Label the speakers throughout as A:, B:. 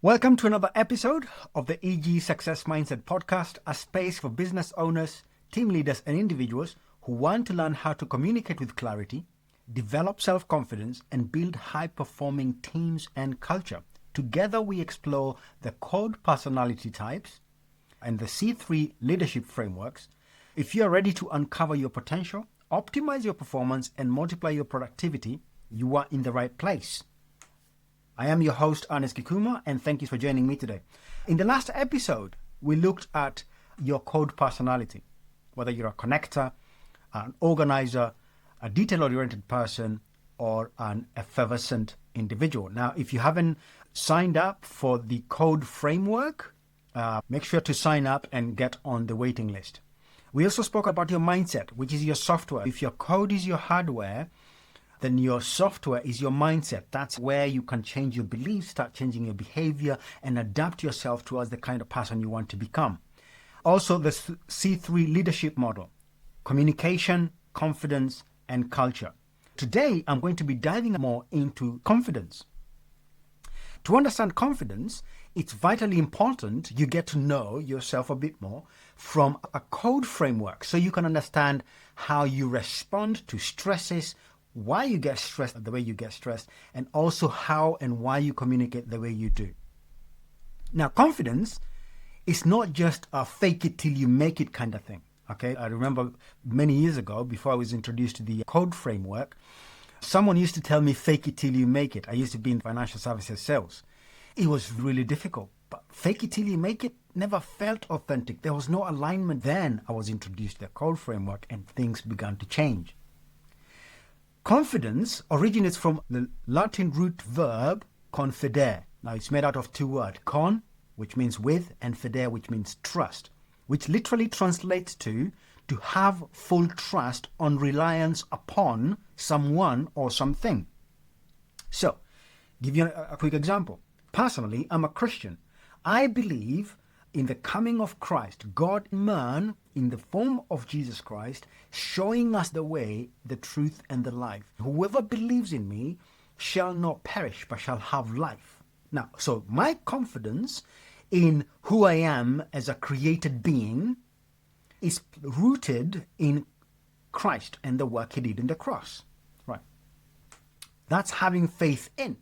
A: Welcome to another episode of the EG Success Mindset Podcast, a space for business owners, team leaders, and individuals who want to learn how to communicate with clarity, develop self-confidence, and build high-performing teams and culture. Together, we explore the C.O.D.E personality types and the C3 leadership frameworks. If you are ready to uncover your potential, optimize your performance, and multiply your productivity, you are in the right place. I am your host, Ernest Kikuma, and thank you for joining me today. In the last episode, we looked at your C.O.D.E personality, whether you're a connector, an organizer, a detail-oriented person, or an effervescent individual. Now, if you haven't signed up for the C.O.D.E framework, make sure to sign up and get on the waiting list. We also spoke about your mindset, which is your software. If your code is your hardware, then your software is your mindset. That's where you can change your beliefs, start changing your behavior, and adapt yourself towards the kind of person you want to become. Also, the C3 leadership model: communication, confidence, and culture. Today, I'm going to be diving more into confidence. To understand confidence, it's vitally important you get to know yourself a bit more from a C.O.D.E framework so you can understand how you respond to stresses, why you get stressed the way you get stressed, and also how and why you communicate the way you do. Now, confidence is not just a fake it till you make it kind of thing. Okay, I remember many years ago, before I was introduced to the C.O.D.E framework, someone used to tell me fake it till you make it. I used to be in financial services sales. It was really difficult, but fake it till you make it never felt authentic. There was no alignment. Then I was introduced to the C.O.D.E framework and things began to change. Confidence originates from the Latin root verb confidere. Now, it's made out of two words: con, which means with, and fidere, which means trust, which literally translates to have full trust on reliance upon someone or something. So, give you a quick example. Personally, I'm a Christian. I believe in the coming of Christ, God-man in the form of Jesus Christ, showing us the way, the truth, and the life. Whoever believes in me shall not perish, but shall have life. Now, so my confidence in who I am as a created being is rooted in Christ and the work he did in the cross. Right. That's having faith in.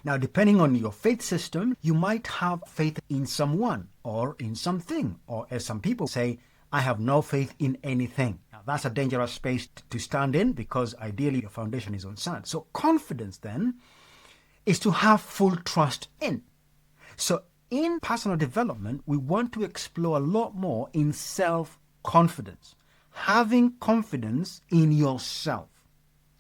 A: Now, depending on your faith system, you might have faith in someone or in something, or as some people say, I have no faith in anything. Now, that's a dangerous space to stand in because ideally your foundation is on sand. So confidence then is to have full trust in. So in personal development, we want to explore a lot more in self-confidence, having confidence in yourself,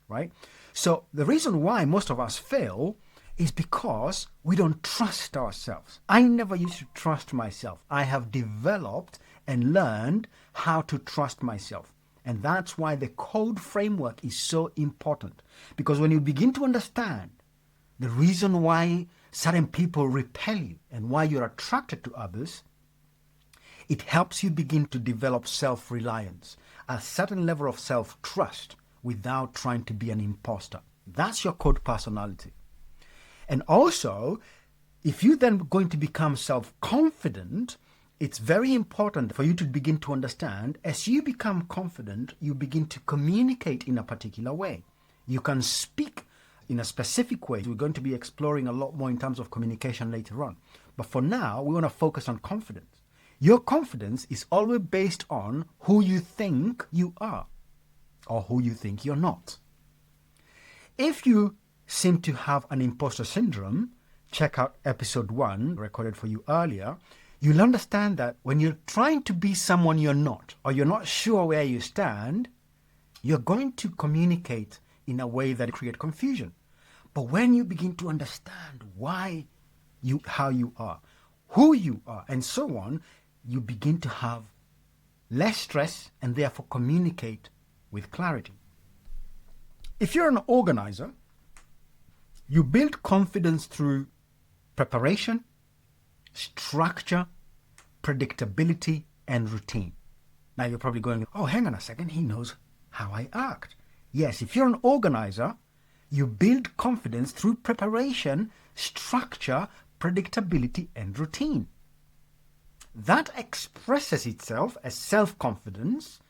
A: right? So the reason why most of us fail is because we don't trust ourselves. I never used to trust myself. I have developed and learned how to trust myself. And that's why the C.O.D.E framework is so important. Because when you begin to understand the reason why certain people repel you and why you're attracted to others, it helps you begin to develop self-reliance, a certain level of self-trust without trying to be an imposter. That's your C.O.D.E personality. And also, if you're then going to become self-confident, it's very important for you to begin to understand, as you become confident, you begin to communicate in a particular way. You can speak in a specific way. We're going to be exploring a lot more in terms of communication later on. But for now, we want to focus on confidence. Your confidence is always based on who you think you are or who you think you're not. If you seem to have an imposter syndrome, check out episode 1, recorded for you earlier. You'll understand that when you're trying to be someone you're not, or you're not sure where you stand, you're going to communicate in a way that creates confusion. But when you begin to understand how you are, who you are, and so on, you begin to have less stress and therefore communicate with clarity. If you're an organizer, you build confidence through preparation, structure, predictability, and routine. Now you're probably going, oh, hang on a second, he knows how I act. Yes, if you're an organizer, you build confidence through preparation, structure, predictability, and routine. That expresses itself as self-confidence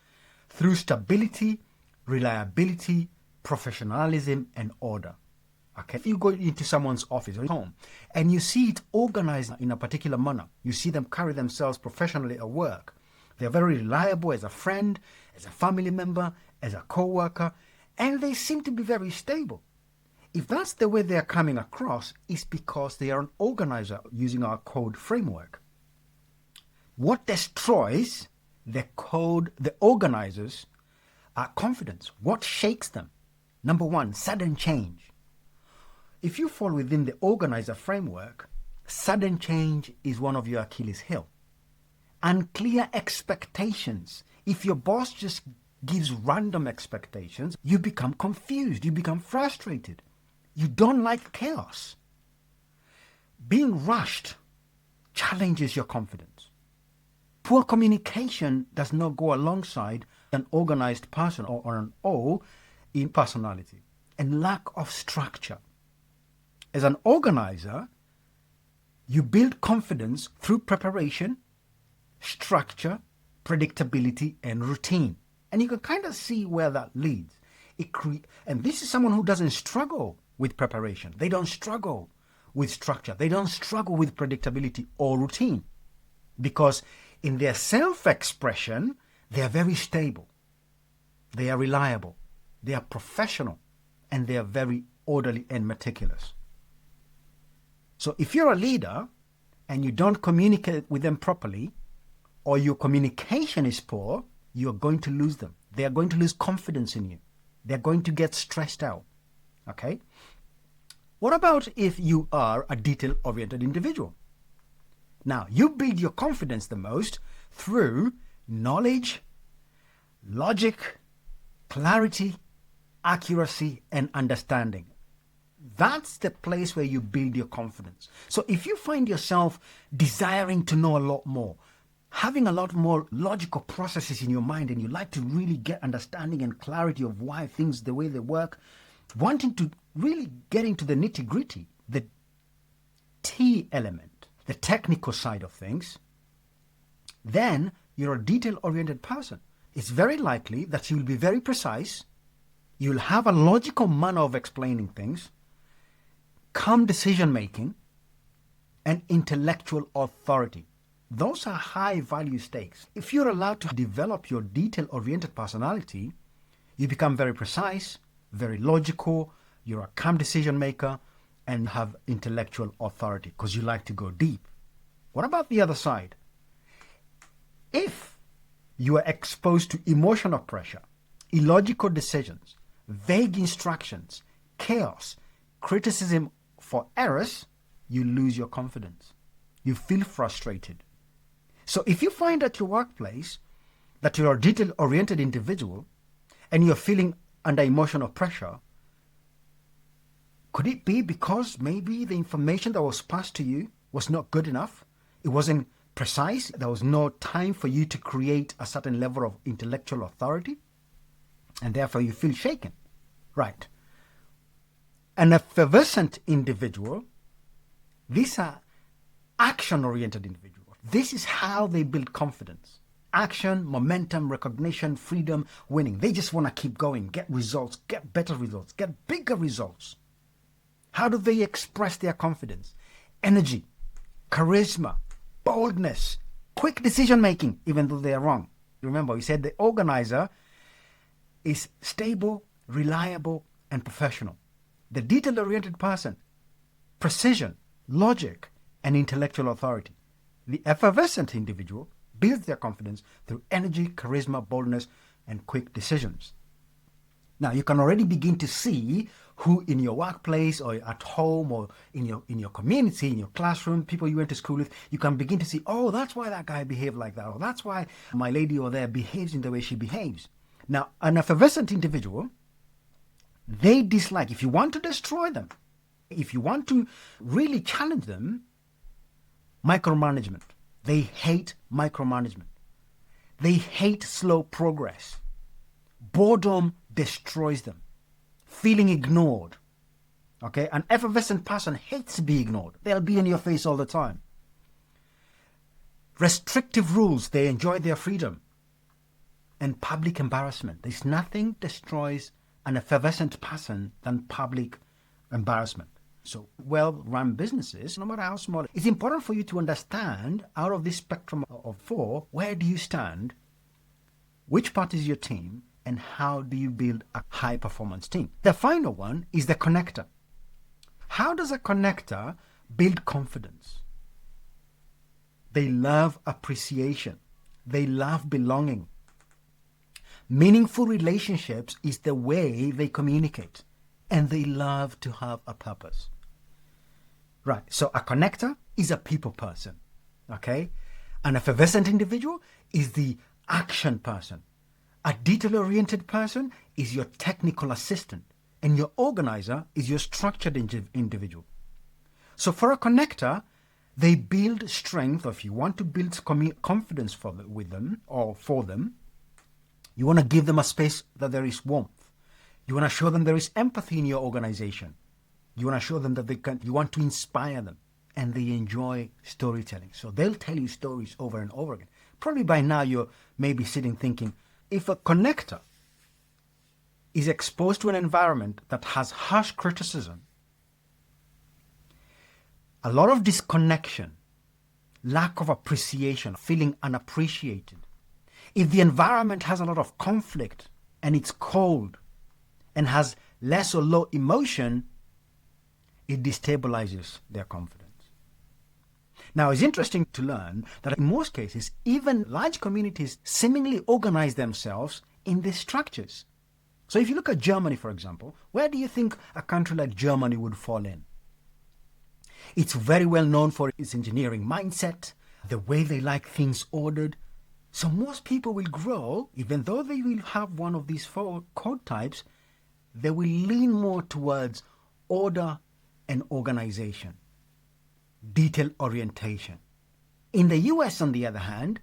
A: through stability, reliability, professionalism, and order. Okay. If you go into someone's office or home and you see it organized in a particular manner, you see them carry themselves professionally at work. They're very reliable as a friend, as a family member, as a co-worker, and they seem to be very stable. If that's the way they're coming across, it's because they are an organizer using our C.O.D.E framework. What destroys the C.O.D.E, the organizers, are confidence. What shakes them? Number one, sudden change. If you fall within the organizer framework, sudden change is one of your Achilles' heel. Unclear expectations. If your boss just gives random expectations, you become confused, you become frustrated. You don't like chaos. Being rushed challenges your confidence. Poor communication does not go alongside an organized person or an O in personality, and lack of structure. As an organizer, you build confidence through preparation, structure, predictability, and routine. And you can kind of see where that leads. And this is someone who doesn't struggle with preparation. They don't struggle with structure. They don't struggle with predictability or routine. Because in their self-expression, they are very stable. They are reliable. They are professional. And they are very orderly and meticulous. So if you're a leader and you don't communicate with them properly, or your communication is poor, you're going to lose them. They are going to lose confidence in you. They're going to get stressed out. Okay? What about if you are a detail-oriented individual? Now, you build your confidence the most through knowledge, logic, clarity, accuracy, and understanding. That's the place where you build your confidence. So if you find yourself desiring to know a lot more, having a lot more logical processes in your mind, and you like to really get understanding and clarity of why things the way they work, wanting to really get into the nitty-gritty, the T element, the technical side of things, then you're a detail-oriented person. It's very likely that you'll be very precise, you'll have a logical manner of explaining things, calm decision-making, and intellectual authority. Those are high-value stakes. If you're allowed to develop your detail-oriented personality, you become very precise, very logical, you're a calm decision-maker, and have intellectual authority because you like to go deep. What about the other side? If you are exposed to emotional pressure, illogical decisions, vague instructions, chaos, criticism for errors, you lose your confidence. You feel frustrated. So if you find at your workplace that you're a detail-oriented individual and you're feeling under emotional pressure, could it be because maybe the information that was passed to you was not good enough? It wasn't precise. There was no time for you to create a certain level of intellectual authority, and therefore you feel shaken. Right. An effervescent individual, these are action-oriented individuals. This is how they build confidence. Action, momentum, recognition, freedom, winning. They just want to keep going, get results, get better results, get bigger results. How do they express their confidence? Energy, charisma, boldness, quick decision-making, even though they are wrong. Remember, we said the organizer is stable, reliable, and professional. The detail-oriented person, precision, logic, and intellectual authority. The effervescent individual builds their confidence through energy, charisma, boldness, and quick decisions. Now, you can already begin to see who in your workplace or at home or in your community, in your classroom, people you went to school with, you can begin to see, oh, that's why that guy behaved like that, or that's why my lady over there behaves in the way she behaves. Now, an effervescent individual, they dislike, if you want to destroy them, if you want to really challenge them, micromanagement. They hate micromanagement. They hate slow progress. Boredom destroys them. Feeling ignored. Okay, an effervescent person hates to be ignored. They'll be in your face all the time. Restrictive rules, they enjoy their freedom. And public embarrassment. There's nothing destroys an effervescent person than public embarrassment. So well-run businesses, no matter how small, it's important for you to understand out of this spectrum of four, where do you stand, which part is your team, and how do you build a high-performance team. The final one is the connector. How does a connector build confidence? They love appreciation. They love belonging. Meaningful relationships is the way they communicate, and they love to have a purpose. Right, so a connector is a people person, okay? An effervescent individual is the action person. A detail-oriented person is your technical assistant, and your organizer is your structured individual. So for a connector, they build strength. Or if you want to build confidence with them or for them, you want to give them a space that there is warmth. You want to show them there is empathy in your organization. You want to show them that you want to inspire them, and they enjoy storytelling. So they'll tell you stories over and over again. Probably by now you're maybe sitting thinking, if a connector is exposed to an environment that has harsh criticism, a lot of disconnection, lack of appreciation, feeling unappreciated, if the environment has a lot of conflict and it's cold and has less or low emotion, it destabilizes their confidence. Now, it's interesting to learn that in most cases, even large communities seemingly organize themselves in these structures. So if you look at Germany, for example, where do you think a country like Germany would fall in? It's very well known for its engineering mindset, the way they like things ordered. So most people will grow, even though they will have one of these four code types, they will lean more towards order and organization, detail orientation. In the US, on the other hand,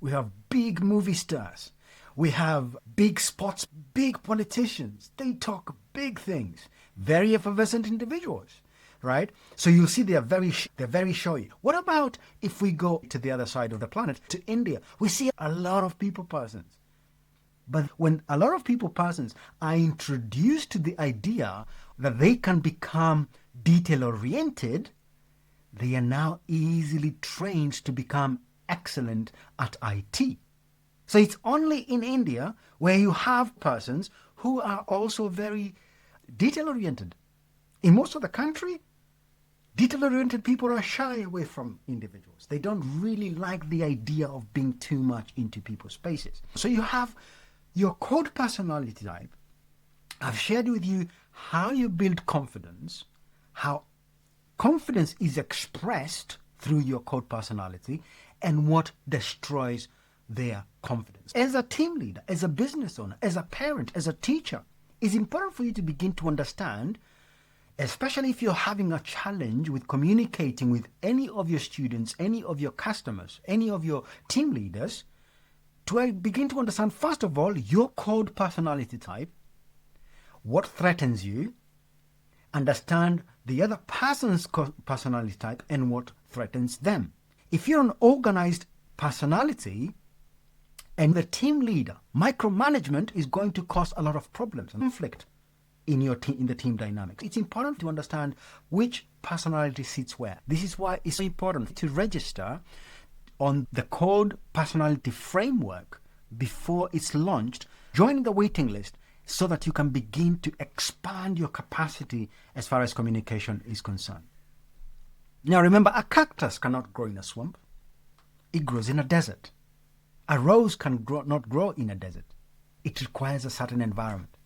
A: we have big movie stars. We have big spots, big politicians. They talk big things. Very effervescent individuals, right? So you'll see they're very showy. What about if we go to the other side of the planet, to India? We see a lot of people persons. But when a lot of people persons are introduced to the idea that they can become detail-oriented, they are now easily trained to become excellent at IT. So it's only in India where you have persons who are also very detail-oriented. In most of the country, detail-oriented people are shy away from individuals. They don't really like the idea of being too much into people's spaces. So you have your code personality type. I've shared with you how you build confidence, how confidence is expressed through your code personality, and what destroys their confidence. As a team leader, as a business owner, as a parent, as a teacher, it's important for you to begin to understand, especially if you're having a challenge with communicating with any of your students, any of your customers, any of your team leaders, to begin to understand, first of all, your code personality type, what threatens you, understand the other person's personality type, and what threatens them. If you're an organized personality and the team leader, micromanagement is going to cause a lot of problems and conflict in your team, in the team dynamics. It's important to understand which personality sits where. This is why it's so important to register on the code personality framework before it's launched. Join the waiting list so that you can begin to expand your capacity as far as communication is concerned. Now remember, a cactus cannot grow in a swamp. It grows in a desert. A rose not grow in a desert. It requires a certain environment.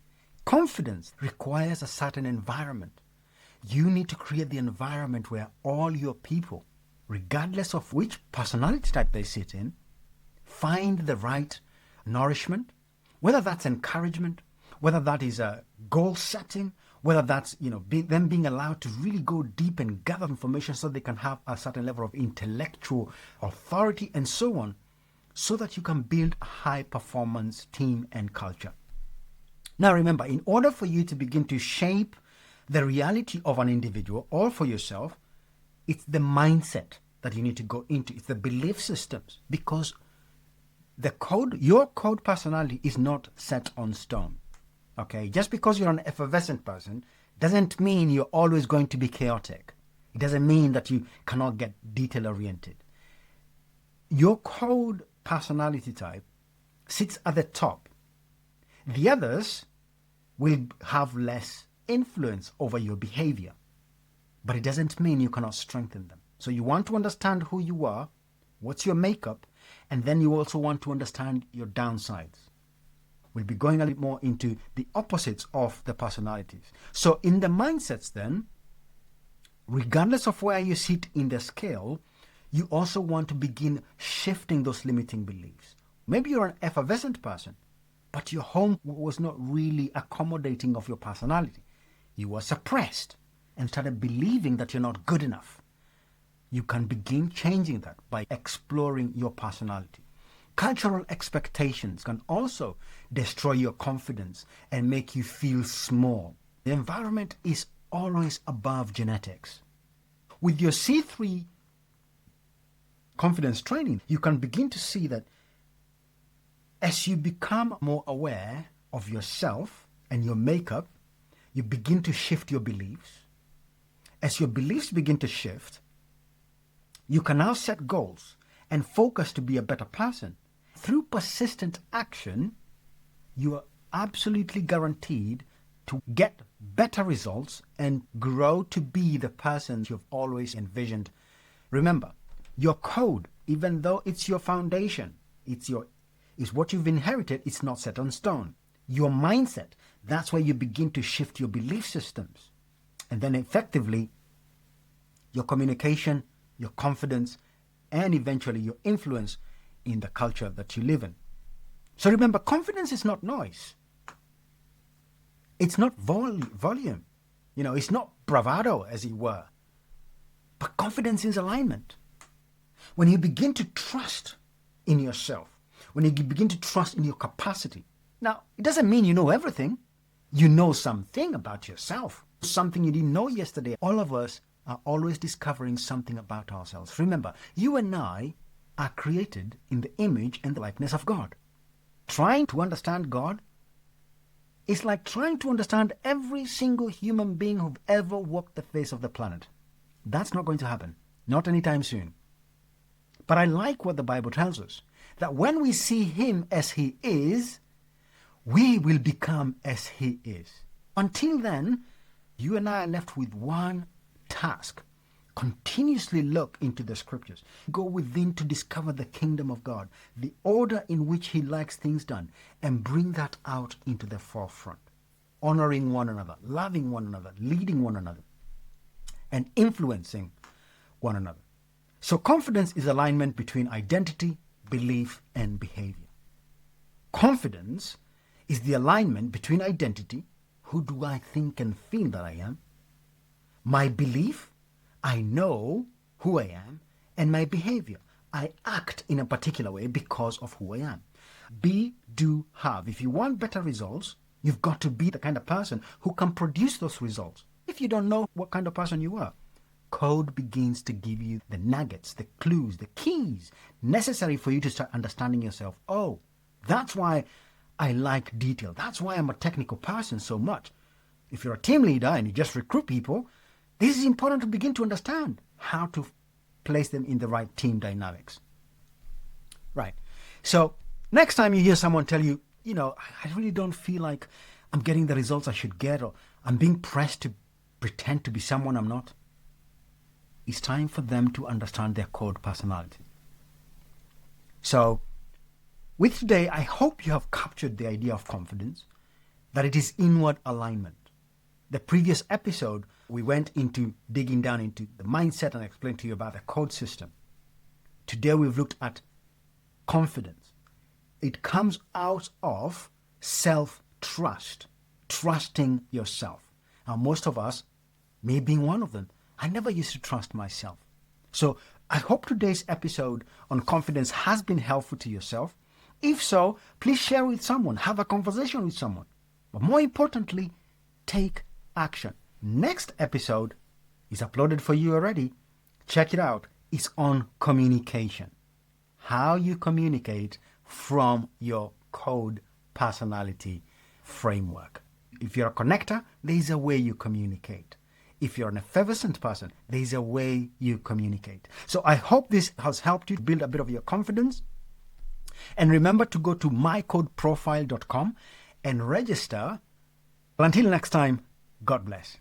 A: Confidence requires a certain environment. You need to create the environment where all your people, regardless of which personality type they sit in, find the right nourishment, whether that's encouragement, whether that is a goal setting, whether that's them being allowed to really go deep and gather information so they can have a certain level of intellectual authority and so on, so that you can build a high-performance team and culture. Now remember, in order for you to begin to shape the reality of an individual or for yourself, it's the mindset that you need to go into. It's the belief systems, because your code personality is not set on stone. Okay, just because you're an effervescent person doesn't mean you're always going to be chaotic. It doesn't mean that you cannot get detail oriented. Your code personality type sits at the top. The others will have less influence over your behavior, but it doesn't mean you cannot strengthen them. So you want to understand who you are, what's your makeup, and then you also want to understand your downsides. We'll be going a little more into the opposites of the personalities. So in the mindsets then, regardless of where you sit in the scale, you also want to begin shifting those limiting beliefs. Maybe you're an effervescent person, but your home was not really accommodating of your personality. You were suppressed and started believing that you're not good enough. You can begin changing that by exploring your personality. Cultural expectations can also destroy your confidence and make you feel small. The environment is always above genetics. With your C3 confidence training, you can begin to see that as you become more aware of yourself and your makeup, you begin to shift your beliefs. As your beliefs begin to shift, you can now set goals and focus to be a better person. Through persistent action, you are absolutely guaranteed to get better results and grow to be the person you've always envisioned. Remember, your code, even though it's your foundation, it's what you've inherited, it's not set on stone. Your mindset, that's where you begin to shift your belief systems. And then effectively, your communication, your confidence, and eventually your influence in the culture that you live in. So remember, confidence is not noise. It's not volume. It's not bravado, as it were. But confidence is alignment. When you begin to trust in yourself, when you begin to trust in your capacity. Now, it doesn't mean you know everything. You know something about yourself, something you didn't know yesterday. All of us are always discovering something about ourselves. Remember, you and I are created in the image and the likeness of God. Trying to understand God is like trying to understand every single human being who've ever walked the face of the planet. That's not going to happen. Not anytime soon. But I like what the Bible tells us, that when we see him as he is, we will become as he is. Until then, you and I are left with one task. Continuously look into the scriptures. Go within to discover the kingdom of God, the order in which he likes things done, and bring that out into the forefront. Honoring one another, loving one another, leading one another, and influencing one another. So confidence is alignment between identity, belief, and behavior. Confidence is the alignment between identity, who do I think and feel that I am, my belief, I know who I am, and my behavior. I act in a particular way because of who I am. Be, do, have. If you want better results, you've got to be the kind of person who can produce those results. If you don't know what kind of person you are, code begins to give you the nuggets, the clues, the keys necessary for you to start understanding yourself. Oh, that's why I like detail. That's why I'm a technical person so much. If you're a team leader and you just recruit people, this is important to begin to understand how to place them in the right team dynamics. Right. So next time you hear someone tell you, I really don't feel like I'm getting the results I should get, or I'm being pressed to pretend to be someone I'm not, it's time for them to understand their code personality. So with today, I hope you have captured the idea of confidence, that it is inward alignment. The previous episode, we went into digging down into the mindset and explained to you about the code system. Today we've looked at confidence. It comes out of self-trust, trusting yourself. Now most of us, me being one of them, I never used to trust myself. So I hope today's episode on confidence has been helpful to yourself. If so, please share with someone, have a conversation with someone. But more importantly, take action. Next episode is uploaded for you already. Check it out. It's on communication. How you communicate from your C.O.D.E personality framework. If you're a connector, there's a way you communicate. If you're an effervescent person, there's a way you communicate. So I hope this has helped you build a bit of your confidence. And remember to go to mycodeprofile.com and register. Until next time, God bless.